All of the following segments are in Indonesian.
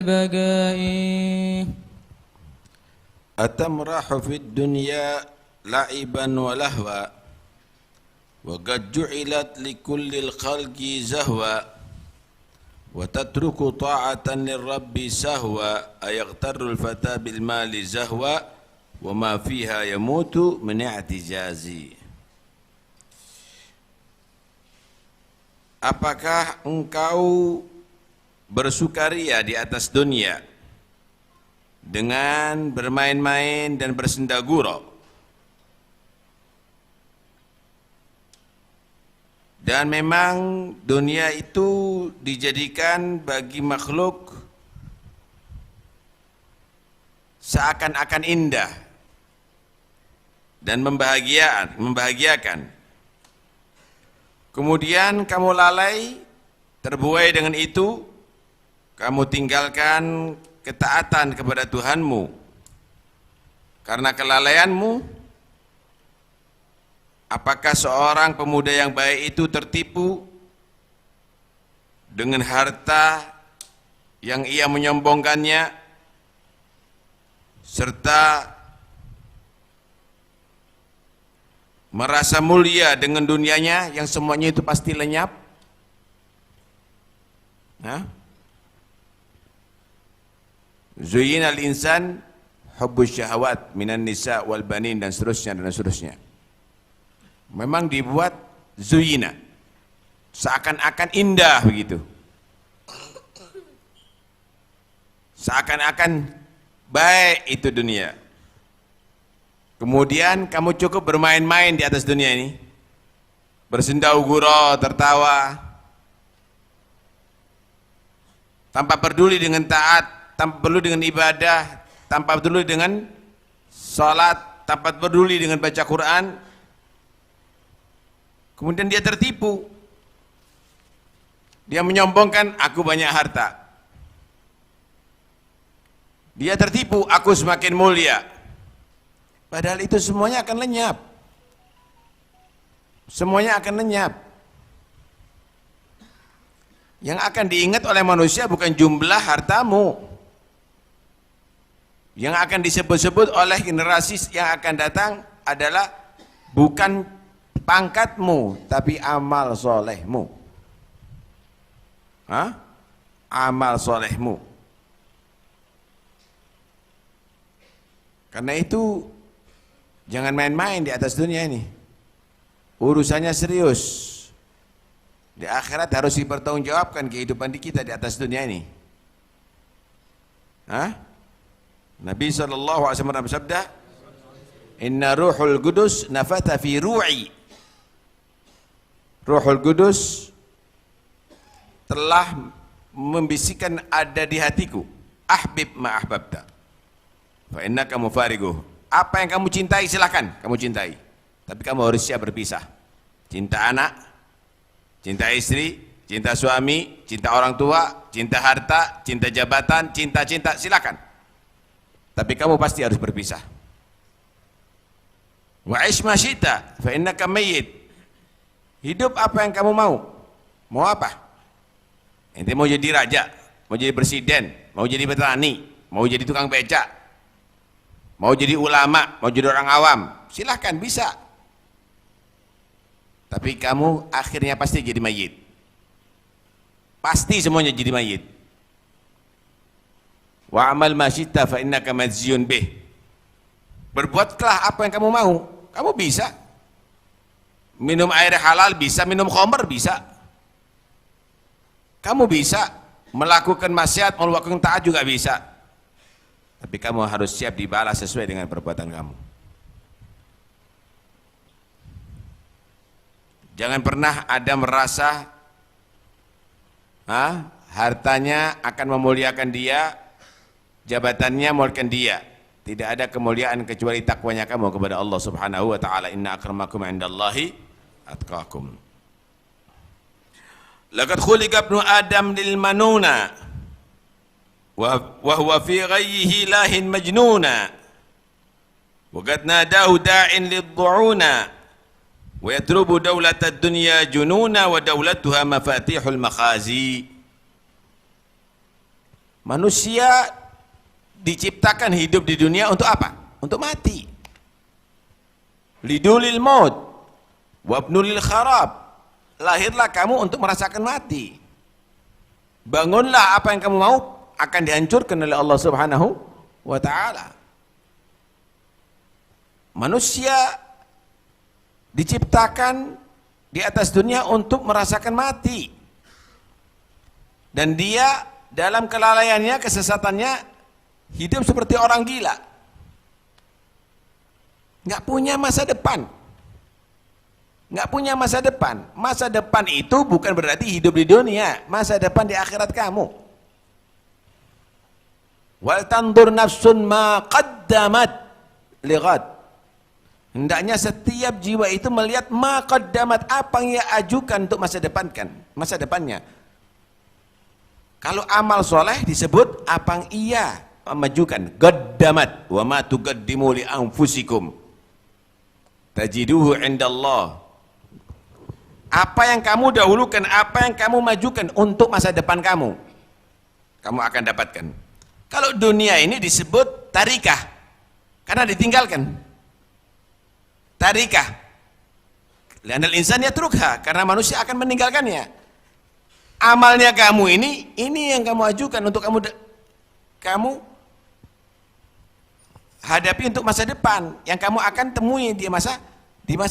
بقائي أتمرح في الدنيا لعبا ولهوا وقد جعلت لكل الخلق زهوا وتترك طاعة للرب سهوا أيغتر الفتى بالمال زهوا وما فيها يموت من اعتجازي. Apakah engkau bersukaria di atas dunia dengan bermain-main dan bersenda gurau, dan memang dunia itu dijadikan bagi makhluk seakan-akan indah dan membahagiakan. Kemudian kamu lalai, terbuai dengan itu, kamu tinggalkan ketaatan kepada Tuhanmu karena kelalaianmu. Apakah seorang pemuda yang baik itu tertipu dengan harta yang ia menyombongkannya, serta merasa mulia dengan dunianya yang semuanya itu pasti lenyap? Zuyyina al-insan hubbus syahawat minan nisa wal banin dan seterusnya. Memang dibuat zuyyina, seakan-akan indah begitu, seakan-akan baik itu dunia. Kemudian kamu cukup bermain-main di atas dunia ini, bersenda gurau, tertawa, tanpa peduli dengan taat, tanpa peduli dengan ibadah, tanpa peduli dengan salat, tanpa peduli dengan baca Quran. Kemudian dia tertipu, dia menyombongkan, aku banyak harta. Dia tertipu, aku semakin mulia. Padahal itu semuanya akan lenyap. Semuanya akan lenyap. Yang akan diingat oleh manusia bukan jumlah hartamu. Yang akan disebut-sebut oleh generasi yang akan datang adalah bukan pangkatmu, tapi amal solehmu. Amal solehmu. Karena itu jangan main-main di atas dunia ini. Urusannya serius. Di akhirat harus dipertanggungjawabkan kehidupan kita di atas dunia ini. Nabi SAW bersabda, Inna ruhul qudus nafata fi ru'i. Ruhul Qudus telah membisikkan ada di hatiku. Ahbib ma ahbabta, fa innaka mufariguh. Apa yang kamu cintai silahkan kamu cintai, tapi kamu harus siap berpisah. Cinta anak, cinta istri, cinta suami, cinta orang tua, cinta harta, cinta jabatan, cinta silakan, tapi kamu pasti harus berpisah. Wa ish ma syi'ta fa innaka mayyit. Hidup apa yang kamu mau. Mau apa? Ente mau jadi raja, mau jadi presiden, mau jadi petani, mau jadi tukang becak, mau jadi ulama, mau jadi orang awam, silahkan, bisa. Tapi kamu akhirnya pasti jadi mayit. Pasti semuanya jadi mayit. Wa amal ma syi'ta fa innaka majziyun bih. Berbuatlah apa yang kamu mau. Kamu bisa minum air halal, bisa minum khamr, bisa. Kamu bisa melakukan maksiat, melakukan taat juga bisa. Tapi kamu harus siap dibalas sesuai dengan perbuatan kamu. Jangan pernah ada merasa hartanya akan memuliakan dia, jabatannya memuliakan dia. Tidak ada kemuliaan kecuali takwanya kamu kepada Allah Subhanahu wa taala. Inna akramakum 'indallahi atqakum. Laqad khuliqa ibnu Adam lil manuna wa huwa fi ghayyihi lahin majnuna wa qad nadahu da'in lid-du'una wa yatrubu dawlatad dunya jununa wa dawlatuha mafatihul makhazi. Manusia diciptakan hidup di dunia untuk apa? Untuk mati. Lidulil maut wabnulil kharab. Lahirlah kamu untuk merasakan mati. Bangunlah apa yang kamu mau akan dihancurkan oleh Allah Subhanahu wa ta'ala. Manusia diciptakan di atas dunia untuk merasakan mati. Dan dia dalam kelalaiannya, kesesatannya hidup seperti orang gila. Nggak punya masa depan. Nggak punya masa depan. Masa depan itu bukan berarti hidup di dunia. Masa depan di akhirat kamu. Wal tandur nafsun ma qaddamat lighad. Hendaknya setiap jiwa itu melihat ma qaddamat, apa yang ia ajukan untuk masa depannya. Kalau amal soleh disebut apa yang ia memajukan. Qaddamat wa ma tuqaddimu li anfusikum tajiduhu indallah. Apa yang kamu dahulukan, apa yang kamu majukan untuk masa depan kamu, kamu akan dapatkan. Kalau dunia ini disebut tarikah, karena ditinggalkan. Tarikah, lianal insan yatrukha, karena manusia akan meninggalkannya. Amalnya kamu ini yang kamu ajukan untuk kamu hadapi untuk masa depan, yang kamu akan temui di masa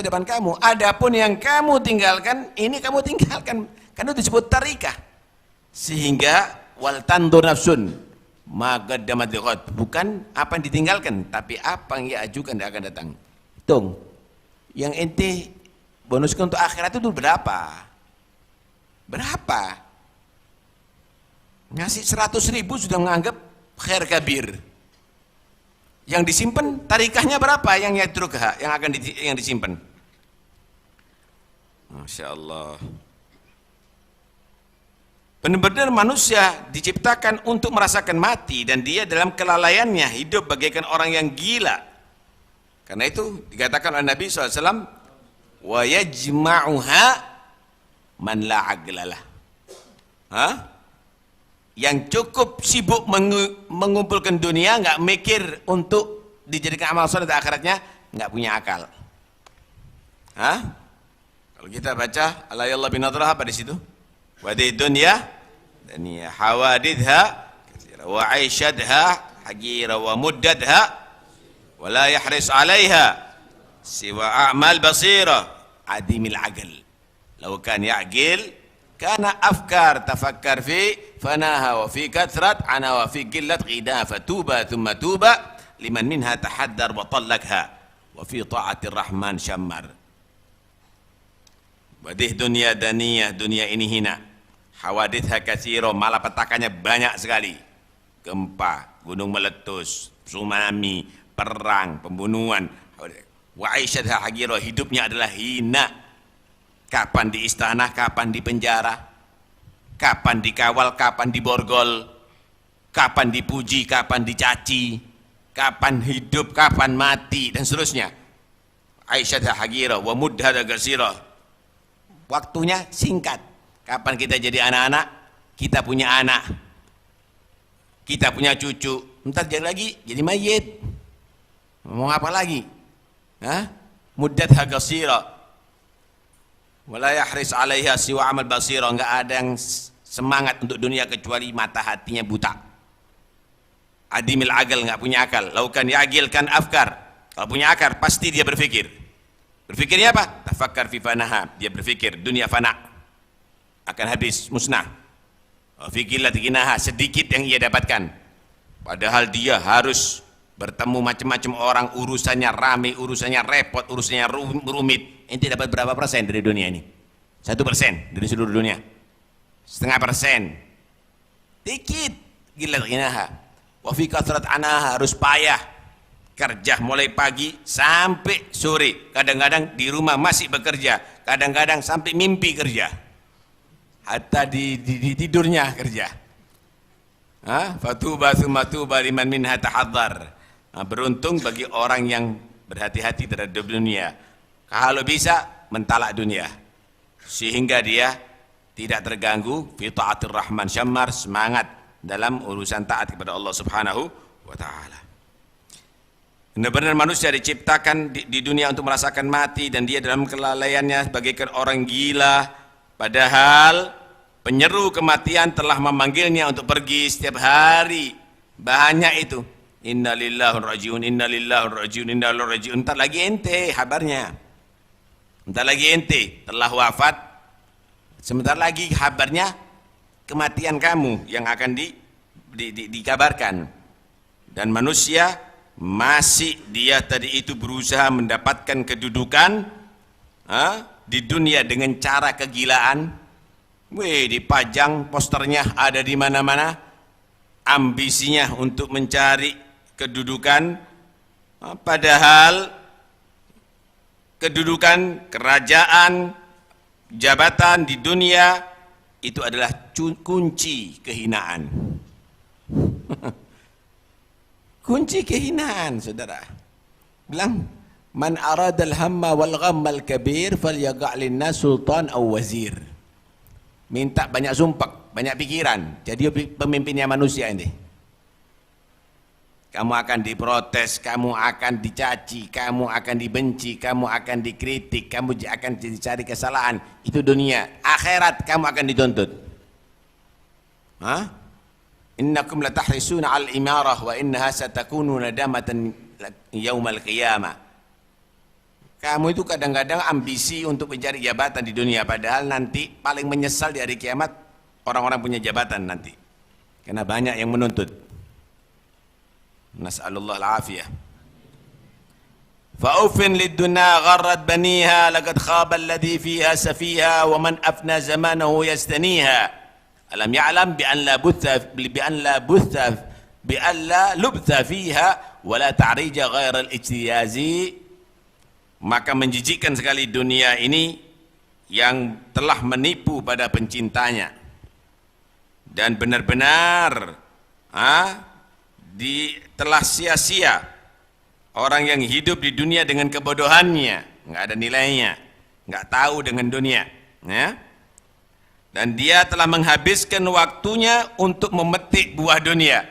depan kamu. Adapun yang kamu tinggalkan, ini kamu tinggalkan, karena itu disebut tarikah. Sehingga wal tandur nafsun ma qaddamat lighad, bukan apa yang ditinggalkan, tapi apa yang ia ajukan dia akan datang. Hitung, yang ente bonuskan untuk akhirat itu berapa? Berapa? Ngasih 100.000 sudah menganggap khair kabir. Yang disimpan tarikahnya berapa? Yang yatrukha, yang disimpan. Masya Allah. Benar-benar manusia diciptakan untuk merasakan mati, dan dia dalam kelalaiannya hidup bagaikan orang yang gila. Karena itu dikatakan oleh Nabi SAW, wa yajma'uha man la aqlalah. Yang cukup sibuk mengumpulkan dunia, nggak mikir untuk dijadikan amal soleh di akhiratnya, nggak punya akal. Kalau kita baca alayallah bin nadrah, apa di situ? Wadi dunya daniya hawadidha wa aisyadha hagira wa muddadha wa la yahris alaiha siwa a'mal basira adimil aql. Law kan ya'qil kana afkar tafakkar fi fanaha wa fi kathrat ana wa fi qillat ghidafa tuba thumma tuba liman minha tahaddar wa tallakha wa fi ta'atir rahman syammar. Wadih dunia daniyah, dunia ini hina. Hawadithha katsira, malapetakannya banyak sekali. Gempa, gunung meletus, tsunami, perang, pembunuhan. Wa aisyadha hagira, hidupnya adalah hina. Kapan di istana, kapan di penjara, kapan dikawal, kapan diborgol, kapan dipuji, kapan dicaci, kapan hidup, kapan mati, dan seterusnya. Aisyah hagira wa mudhada gasira. Waktunya singkat. Kapan kita jadi anak-anak, kita punya anak, kita punya cucu, entar jadi lagi jadi mayit. Mau apa lagi? Muddatha gasira. Wala yahris 'alaiha siwa amal basira, enggak ada yang semangat untuk dunia kecuali mata hatinya buta. Adimil aqal, enggak punya akal. Laukan ya'qil kan afkar. Kalau punya akal pasti dia berpikir. Berpikirnya apa? Tafakkar fi fanaha, dia berpikir dunia fana, akan habis, musnah. Fi qillati ginaha, sedikit yang ia dapatkan. Padahal dia harus bertemu macam-macam orang, urusannya ramai, urusannya repot, urusannya rumit. Ente dapat berapa persen dari dunia ini? 1% dari seluruh dunia, 0,5%, dikit. Gila ginaha. Wa fi kathrat anaha, harus payah kerja mulai pagi sampai sore. Kadang-kadang di rumah masih bekerja, kadang-kadang sampai mimpi kerja, hatta di tidurnya kerja. Fatuba tsumma tuba liman minha tahadzar. Beruntung bagi orang yang berhati-hati terhadap dunia. Kalau bisa mentalak dunia sehingga dia tidak terganggu. Fi ta'atir rahman syammar, semangat dalam urusan taat kepada Allah Subhanahu wa taala. Benar-benar manusia diciptakan di dunia untuk merasakan mati, dan dia dalam kelalaiannya bagaikan orang gila, padahal penyeru kematian telah memanggilnya untuk pergi setiap hari. Banyak itu. Innalillahi rajiun, innalillahi rajiun, innalillahi rajiun. Entar lagi ente kabarnya. Entar lagi ente telah wafat. Sebentar lagi kabarnya kematian kamu yang akan dikabarkan. Dan manusia masih dia tadi itu berusaha mendapatkan kedudukan di dunia dengan cara kegilaan. Dipajang posternya ada di mana-mana, ambisinya untuk mencari kedudukan, padahal kedudukan, kerajaan, jabatan di dunia itu adalah kunci kehinaan. Kunci kehinaan, saudara. Bilang, man aradal hamma wal ghammal kabir falyaga'lin nas sultan aw wazir. Minta banyak sumpah, banyak pikiran. Jadi pemimpinnya manusia ini. Kamu akan diprotes, kamu akan dicaci, kamu akan dibenci, kamu akan dikritik, kamu akan dicari kesalahan. Itu dunia. Akhirat kamu akan dituntut. Innakum latahrisuna al-imarah wa innaha satakunu nadamatan yaumal qiyamah. Kamu itu kadang-kadang ambisi untuk mencari jabatan di dunia, padahal nanti paling menyesal di hari kiamat orang-orang punya jabatan nanti. Karena banyak yang menuntut. Nas'alullah al-afiyah. Fa'ufin lid-dunya gharrat baniha laqad khaba alladhi fiha safiha wa man afna zamanahu yastaniha. Alam ya'lam bi an la lubtha fiha wa la ta'rija ghaira al-ijtiyazi. Maka menjijikkan sekali dunia ini yang telah menipu pada pencintanya, dan benar-benar telah sia-sia orang yang hidup di dunia dengan kebodohannya, nggak ada nilainya, nggak tahu dengan dunia, ya. Dan dia telah menghabiskan waktunya untuk memetik buah dunia,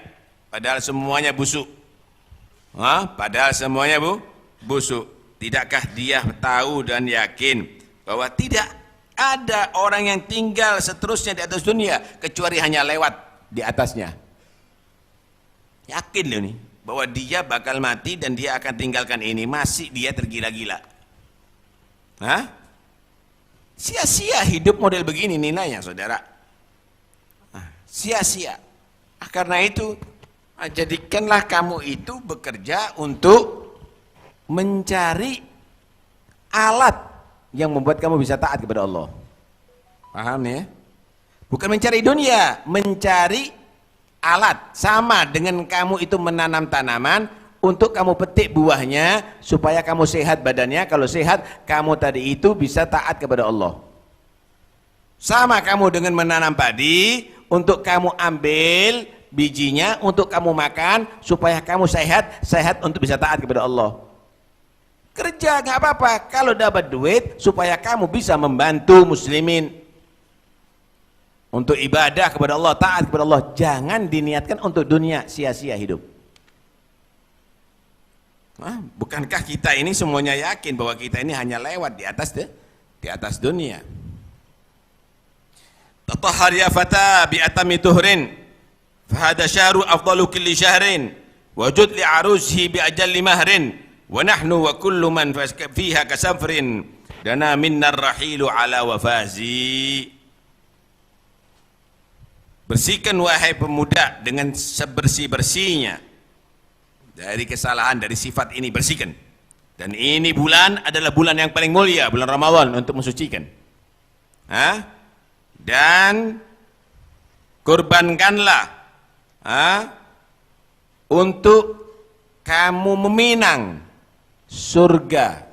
padahal semuanya busuk. Padahal semuanya busuk. Tidakkah dia tahu dan yakin bahwa tidak ada orang yang tinggal seterusnya di atas dunia kecuali hanya lewat di atasnya? Yakin loh nih bahwa dia bakal mati dan dia akan tinggalkan ini, masih dia tergila-gila. Sia-sia hidup model begini nilainya, saudara. Sia-sia. Karena itu jadikanlah kamu itu bekerja untuk mencari alat yang membuat kamu bisa taat kepada Allah. Paham ya? Bukan mencari dunia, mencari alat. Sama dengan kamu itu menanam tanaman untuk kamu petik buahnya supaya kamu sehat badannya. Kalau sehat, kamu tadi itu bisa taat kepada Allah. Sama kamu dengan menanam padi untuk kamu ambil bijinya untuk kamu makan supaya kamu sehat untuk bisa taat kepada Allah. Kerja nggak apa-apa kalau dapat duit supaya kamu bisa membantu muslimin untuk ibadah kepada Allah, taat kepada Allah. Jangan diniatkan untuk dunia, sia-sia hidup. Bukankah kita ini semuanya yakin bahwa kita ini hanya lewat di atas dunia? Tatahhar ya fata bi atami tuhrin fa hada syahru afdalu kulli syahrin wajud li arushi bi ajalli mahrin wa nahnu wa kullu man fiha kasafrin dana minna rahilu ala wafazi. Bersihkan wahai pemuda dengan sebersih-bersihnya dari kesalahan, dari sifat ini, bersihkan. Dan ini bulan adalah bulan yang paling mulia, bulan Ramadan, untuk mensucikan. Dan korbankanlah untuk kamu meminang surga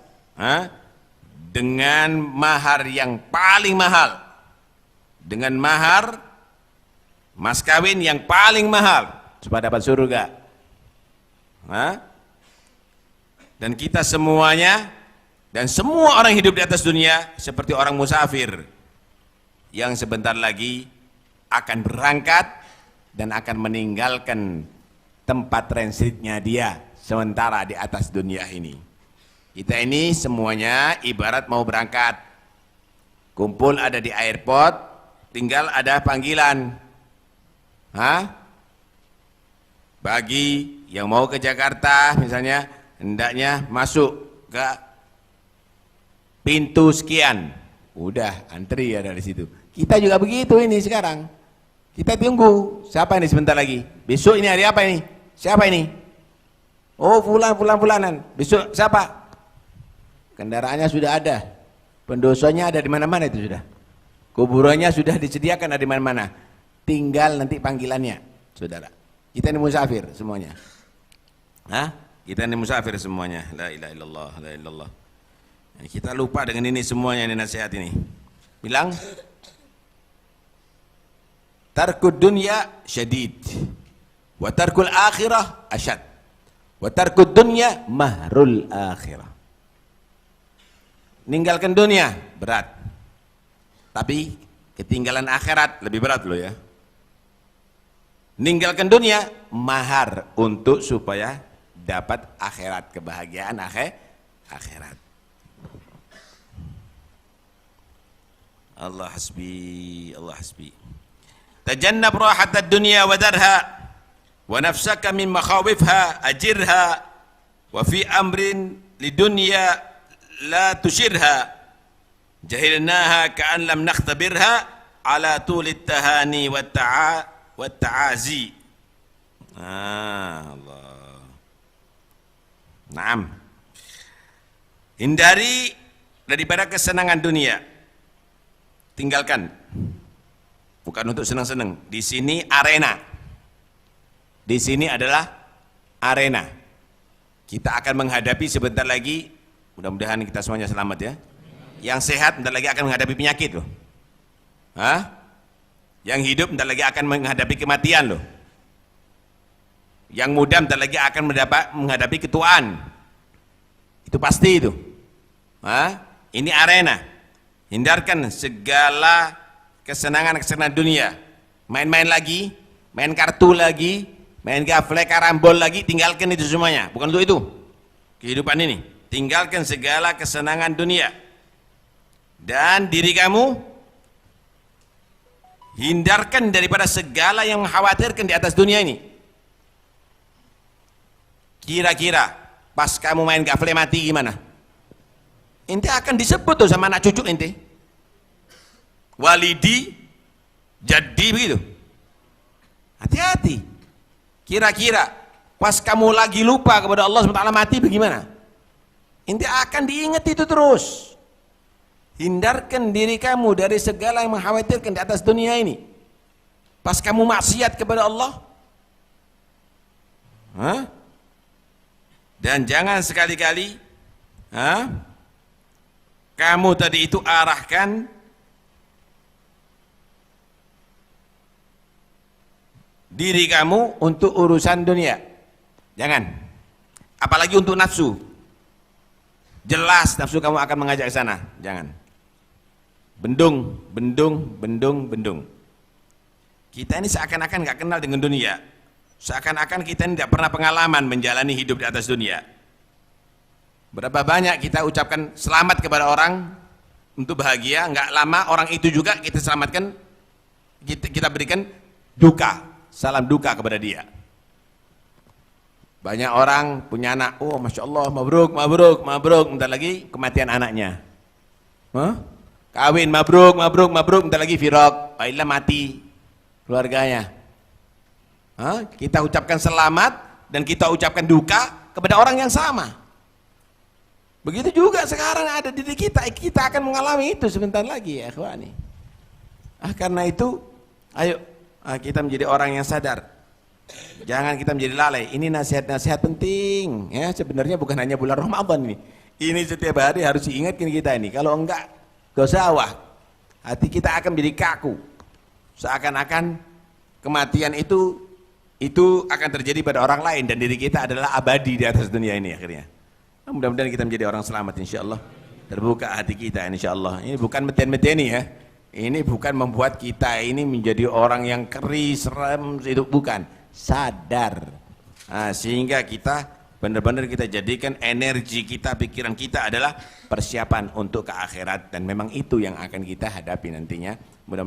dengan mahar yang paling mahal, dengan mahar mas kawin yang paling mahal supaya dapat surga. Dan kita semuanya dan semua orang hidup di atas dunia seperti orang musafir yang sebentar lagi akan berangkat dan akan meninggalkan tempat transitnya dia sementara di atas dunia ini. Kita ini semuanya ibarat mau berangkat, kumpul ada di airport, tinggal ada panggilan. Bagi yang mau ke Jakarta misalnya, hendaknya masuk ke pintu sekian, udah antri ya dari situ. Kita juga begitu ini sekarang. Kita tunggu, siapa ini sebentar lagi? Besok ini hari apa ini? Siapa ini? Oh fulanan. Besok siapa? Kendaraannya sudah ada, pendosanya ada di mana-mana itu sudah. Kuburannya sudah disediakan ada di mana-mana. Tinggal nanti panggilannya, saudara. Kita ini musafir semuanya. Kita ini musafir semuanya. La ilaha illallah, la ilaha illallah. Kita lupa dengan ini semuanya, ini nasihat ini. Bilang tarkud dunya syadid wa tarkul akhirah asyad wa tarkud dunya mahrul akhirah. Ninggalkan dunia berat, tapi ketinggalan akhirat lebih berat loh ya. Ninggalkan dunia mahar untuk supaya dapat akhirat, kebahagiaan akhirat. Allah hasbi, Allah hasbi. Tajannab rahatad dunya wa darha wa nafsaka min makhawifha ajirha wa fi amrin lidunya la tushirha jahilnaha ka'an lam nakhtabirha ala tulit tahani wa ta'azi. Allah. Naam. Hindari daripada kesenangan dunia. Tinggalkan. Bukan untuk senang-senang. Di sini arena. Di sini adalah arena. Kita akan menghadapi sebentar lagi, mudah-mudahan kita semuanya selamat ya. Yang sehat bentar lagi akan menghadapi penyakit loh. Yang hidup bentar lagi akan menghadapi kematian loh. Yang muda bentar lagi akan menghadapi ketuaan. Itu pasti itu. Ini arena. Hindarkan segala kesenangan-kesenangan dunia. Main-main lagi, main kartu lagi, main gaple, karambol lagi, tinggalkan itu semuanya. Bukan untuk itu kehidupan ini. Tinggalkan segala kesenangan dunia. Dan diri kamu hindarkan daripada segala yang mengkhawatirkan di atas dunia ini. Kira-kira pas kamu main gaple mati gimana? Ente akan disebut tuh sama anak cucu ente, walidi, jadi begitu. Hati-hati. Kira-kira pas kamu lagi lupa kepada Allah SWT mati bagaimana? Ente akan diingat itu terus. Hindarkan diri kamu dari segala yang mengkhawatirkan di atas dunia ini. Pas kamu maksiat kepada Allah, dan jangan sekali-kali kamu tadi itu arahkan diri kamu untuk urusan dunia. Jangan. Apalagi untuk nafsu. Jelas nafsu kamu akan mengajak ke sana. Jangan. Bendung. Kita ini seakan-akan gak kenal dengan dunia. Seakan-akan kita ini tidak pernah pengalaman menjalani hidup di atas dunia. Berapa banyak kita ucapkan selamat kepada orang untuk bahagia, nggak lama orang itu juga kita selamatkan, kita berikan duka, salam duka kepada dia. Banyak orang punya anak, oh masya Allah, mabruk, bentar lagi kematian anaknya. Kawin, mabruk, bentar lagi firaq, baiklah mati keluarganya. Kita ucapkan selamat dan kita ucapkan duka kepada orang yang sama. Begitu juga sekarang ada di diri kita akan mengalami itu sebentar lagi ya ikhwani. Karena itu ayo kita menjadi orang yang sadar. Jangan kita menjadi lalai. Ini nasihat-nasihat penting ya, sebenarnya bukan hanya bulan Ramadan ini. Ini setiap hari harus diingatkan kita ini. Kalau enggak gosawah, hati kita akan menjadi kaku. Seakan-akan kematian itu akan terjadi pada orang lain dan diri kita adalah abadi di atas dunia ini akhirnya. Mudah-mudahan kita menjadi orang selamat insyaallah. Terbuka hati kita insyaallah. Ini bukan meten-meteni ya. Ini bukan membuat kita ini menjadi orang yang keris, serem, itu bukan. Sadar. Nah, sehingga kita benar-benar kita jadikan energi kita, pikiran kita adalah persiapan untuk ke akhirat, dan memang itu yang akan kita hadapi nantinya. Mudah